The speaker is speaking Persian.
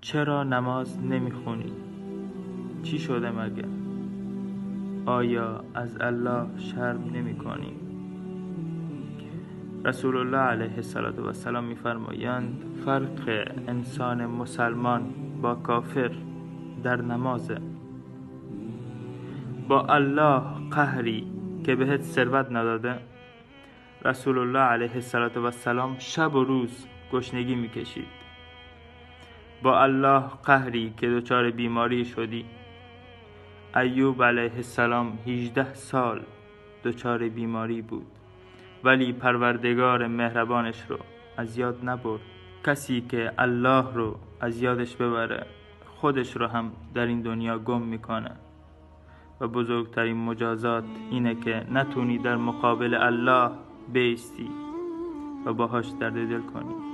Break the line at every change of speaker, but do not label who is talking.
چرا نماز نمیخونی؟ چی شده مگه؟ آیا از الله شرم نمی کنی؟ رسول الله علیه السلام می‌فرمایند فرق انسان مسلمان با کافر در نمازه. با الله قهری که بهت ثروت نداده، رسول الله علیه السلام شب و روز گشنگی میکشید. با الله قهری که دچار بیماری شدی، ایوب علیه السلام 18 سال دچار بیماری بود، ولی پروردگار مهربانش رو از یاد نبرد. کسی که الله رو از یادش ببره خودش رو هم در این دنیا گم میکنه و بزرگترین مجازات اینه که نتونی در مقابل الله بیستی و باهاش درد دل کنی.